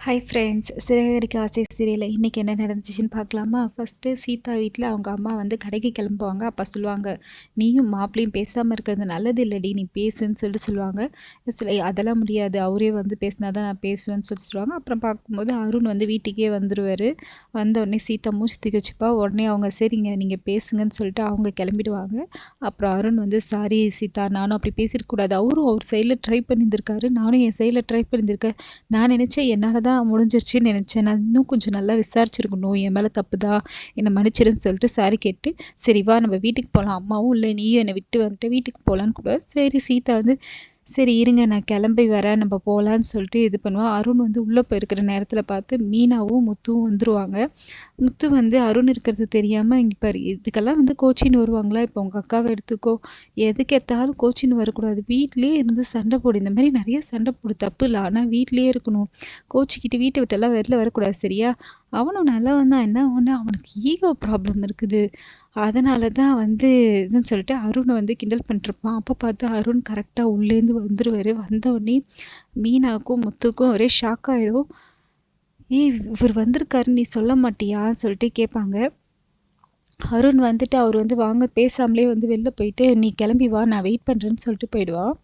Hi friends, Siragadikka ஆசை சீரியலில் இன்றைக்கி என்ன நடந்துச்சுன்னு பார்க்கலாமா? ஃபஸ்ட்டு சீதா வீட்டில் அவங்க அம்மா வந்து கடைக்கு கிளம்புவாங்க. அப்போ சொல்லுவாங்க, நீயும் மாப்பிளையும் பேசாமல் இருக்கிறது நல்லது இல்லடி, நீ பேசுன்னு சொல்லுவாங்க. அதெல்லாம் முடியாது, அவரே வந்து பேசினா தான் நான் பேசுவேன்னு சொல்லுவாங்க. அப்புறம் பார்க்கும்போது அருண் வந்து வீட்டுக்கே வந்துடுவார். வந்த உடனே சீதா மூச்சு தூக்கி வச்சுப்பா. உடனே அவங்க சரிங்க நீங்கள் பேசுங்கன்னு சொல்லிட்டு அவங்க கிளம்பிடுவாங்க. அப்புறம் அருண் வந்து சாரி சீதா, நானும் அப்படி பேசியிருக்கக்கூடாது, அவரும் அவர் சைடில் ட்ரை பண்ணியிருந்திருக்காரு, நானும் என் சைடில் ட்ரை பண்ணியிருந்திருக்கேன். நான் நினச்சேன் என்னால் தான் முடிஞ்சிருச்சுன்னு நினச்சேன். நான் இன்னும் கொஞ்சம் நல்லா விசாரிச்சிருக்கணும், என் மேலே தப்புதா, என்னை மன்னிச்சிருன்னு சொல்லிட்டு சாரி கேட்டு, சரி வா நம்ம வீட்டுக்கு போகலாம், அம்மாவும் இல்லை நீயும் என்னை விட்டு வந்துட்டு வீட்டுக்கு போகலான்னு கூட. சரி சீதா வந்து சரி இருங்க நான் கிளம்பி வரேன் நம்ம போகலான்னு சொல்லிட்டு இது பண்ணுவான். அருண் வந்து உள்ளே போயிருக்கிற நேரத்தில் பார்த்து மீனாவும் முத்துவும் வந்துருவாங்க. முத்து வந்து அருண் இருக்கிறது தெரியாமல், இங்கே பாரு இதுக்கெல்லாம் வந்து கோச்சின்னு வருவாங்களா, இப்போ உங்கள் அக்காவை எடுத்துக்கோ, எதுக்கு எடுத்தாலும் கோச்சின்னு வரக்கூடாது, வீட்லேயே இருந்து சண்டை போடு, இந்த மாதிரி நிறைய சண்டை போடு, தப்பு இல்லை, ஆனால் வீட்லேயே இருக்கணும், கோச்சிக்கிட்டு வீட்டை விட்டெல்லாம் வெளில வரக்கூடாது சரியா? அவனும் நல்லவன் தான், என்ன ஒன்று அவனுக்கு ஈகோ ப்ராப்ளம் இருக்குது, அதனால தான் வந்து இதுன்னு சொல்லிட்டு அருணை வந்து கிண்டல் பண்ணிருப்பான். அப்போ பார்த்து அருண் கரெக்டாக உள்ளேருந்து வந்துருவார். வந்த உடனே மீனாவுக்கும் முத்துக்கும் ஒரே ஷாக் ஆகிடும். ஏய் இவர் வந்திருக்காரு நீ சொல்ல மாட்டியா சொல்லிட்டு கேட்பாங்க. அருண் வந்துட்டு அவர் வந்து வாங்க பேசாமலே வந்து வெளில போயிட்டு நீ கிளம்பி வா நான் வெயிட் பண்ணுறேன்னு சொல்லிட்டு போயிடுவான்.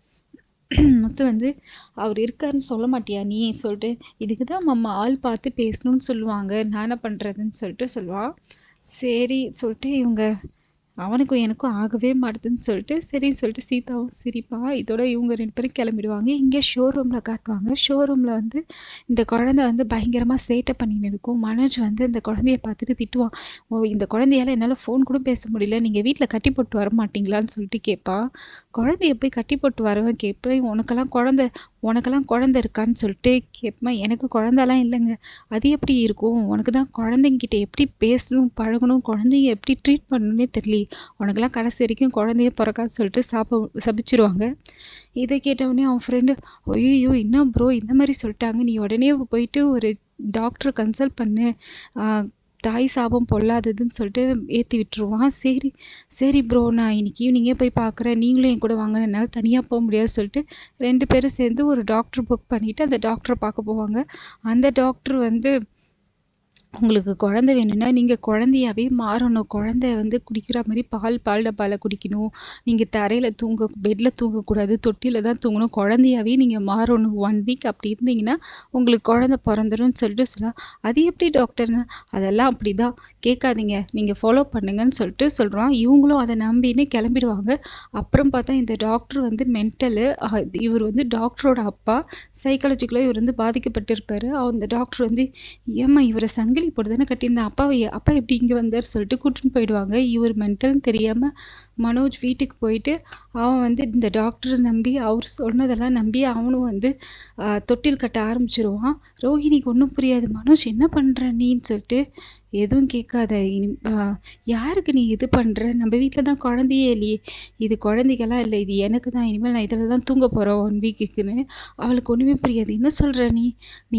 முத்து வந்து அவர் இருக்காருன்னு சொல்ல மாட்டியா நீ சொல்லிட்டு, இதுக்கு தான் மாமா ஆள் பார்த்து பேசணும்னு சொல்லுவாங்க, நான் என்ன பண்ணுறதுன்னு சொல்லிட்டு சொல்லுவான். சரி சொல்லிட்டு இவங்க அவனுக்கும் எனக்கும் ஆகவே மாட்டுதுன்னு சொல்லிட்டு சரின்னு சொல்லிட்டு சீதாவும் சிரிப்பா. இதோட இவங்க 2 பேரும் கிளம்பிடுவாங்க. இங்கே ஷோரூமில் காட்டுவாங்க. ஷோரூமில் வந்து இந்த குழந்தை வந்து பயங்கரமாக சேட்டை பண்ணின்னு இருக்கும். மனோஜ் வந்து இந்த குழந்தைய பார்த்துட்டு திட்டுவான். ஓ இந்த குழந்தையால் என்னால் ஃபோன் கூட பேச முடியல, நீங்கள் வீட்டில் கட்டி போட்டு வர மாட்டீங்களான்னு சொல்லிட்டு கேட்பான். குழந்தைய போய் கட்டி போட்டு வரவன் கேட்பேன், உனக்கெல்லாம் குழந்தை இருக்கான்னு சொல்லிட்டு கேட்பேன். எனக்கு குழந்தெல்லாம் இல்லைங்க, அது எப்படி இருக்கும், உனக்கு தான் குழந்தைங்கிட்ட எப்படி பேசணும் பழகணும், குழந்தைய எப்படி ட்ரீட் பண்ணணுன்னே தெரியல, உனக்கெல்லாம் கடைசி வரைக்கும் குழந்தையே பிறக்காது சொல்லிட்டு சபிச்சிருவாங்க. இதை கேட்டவுடனே அவன் ஃப்ரெண்டு, ஐயோ என்ன ப்ரோ இந்த மாதிரி சொல்லிட்டாங்க, நீ உடனே போயிட்டு ஒரு டாக்டரை கன்சல்ட் பண்ணு, தாய் சாபம் பொல்லாததுன்னு சொல்லிட்டு ஏற்றி விட்டுருவான். சரி சரி ப்ரோ நான் இன்னைக்கு ஈவினிங்கே போய் பார்க்குறேன், நீங்களும் என் கூட வாங்க, என்னால் தனியாக போக முடியாது சொல்லிட்டு 2 பேரும் சேர்ந்து ஒரு டாக்டர் புக் பண்ணிவிட்டு அந்த டாக்டரை பார்க்க போவாங்க. அந்த டாக்டர் வந்து உங்களுக்கு குழந்தை வேணும்னா நீங்கள் குழந்தையாவே மாறணும், குழந்தை வந்து குடிக்கிற மாதிரி பால் டப்பாவில் குடிக்கணும், நீங்கள் தரையில் பெட்டில் தூங்கக்கூடாது, தொட்டியில் தான் தூங்கணும், குழந்தையாவே நீங்கள் மாறணும், 1 வீக் அப்படி இருந்தீங்கன்னா உங்களுக்கு குழந்தை பிறந்துரும்னு சொல்லிட்டு சொல்லலாம். அது எப்படி டாக்டர்னு, அதெல்லாம் அப்படி தான் கேட்காதீங்க, நீங்கள் ஃபாலோ பண்ணுங்கன்னு சொல்லிட்டு சொல்கிறான். இவங்களும் அதை நம்பின்னு கிளம்பிடுவாங்க. அப்புறம் பார்த்தா இந்த டாக்டர் வந்து மென்டலு, இவர் வந்து டாக்டரோட அப்பா, சைக்காலஜிக்கலாக இவர் வந்து பாதிக்கப்பட்டிருப்பார். அந்த டாக்டர் வந்து ஏம்மா இவரை சங்கிலி போட்டு தானே கட்டியிருந்தேன், அப்பா எப்படி இங்கே வந்தார் சொல்லிட்டு கூட்டின்னு போயிடுவாங்க. இவர் மென்டல்னு தெரியாமல் மனோஜ் வீட்டுக்கு போயிட்டு அவன் வந்து இந்த டாக்டரை நம்பி அவர் சொன்னதெல்லாம் நம்பி அவனும் வந்து தொட்டில் கட்ட ஆரம்பிச்சிருவான். ரோஹிணிக்கு ஒன்றும் புரியாது, மனோஜ் என்ன பண்ணுற நீன்னு சொல்லிட்டு, எதுவும் கேட்காத, யாருக்கு நீ இது பண்ணுற, நம்ம வீட்டில் தான் குழந்தையே இல்லையே, இது குழந்தைகள்லாம் இல்லை, இது எனக்கு தான், இனிமேல் நான் இதில் தான் தூங்க போகிறேன் 1 வீக்குன்னு. அவளுக்கு ஒன்றுமே புரியாது. என்ன சொல்கிற நீ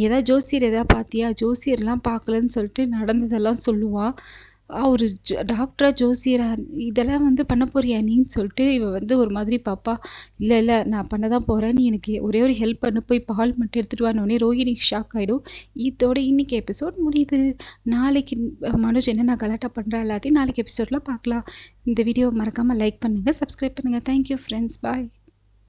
ஏதாவது ஜோசியர் எதாவது பார்த்தியா, ஜோசியர்லாம் பார்க்கலன்னு சொல்லிட்டு நடந்ததெல்லாம் சொல்லுவாள். அவர் டாக்டரா ஜோசியரா இதெல்லாம் வந்து பண்ண போறியா நீன்னு சொல்லிட்டு இவ வந்து ஒரு மாதிரி பாப்பா. இல்லை நான் பண்ண தான் போகிறேன், நீ எனக்கு ஒரே ஒரு ஹெல்ப் பண்ணு, போய் பால் மட்டும் எடுத்துகிட்டு வானோடனே ரோஹிணிக்கு ஷாக் ஆகிடும். இதோட இன்னைக்கு எபிசோட் முடியுது. நாளைக்கு மனோஜ் என்ன நான் கலாட்டா பண்ணுறேன் எல்லாத்தையும் நாளைக்கு எபிசோடில் பார்க்கலாம். இந்த வீடியோ மறக்காமல் லைக் பண்ணுங்கள், சப்ஸ்கிரைப் பண்ணுங்கள். தேங்க்யூ ஃப்ரெண்ட்ஸ், பாய்.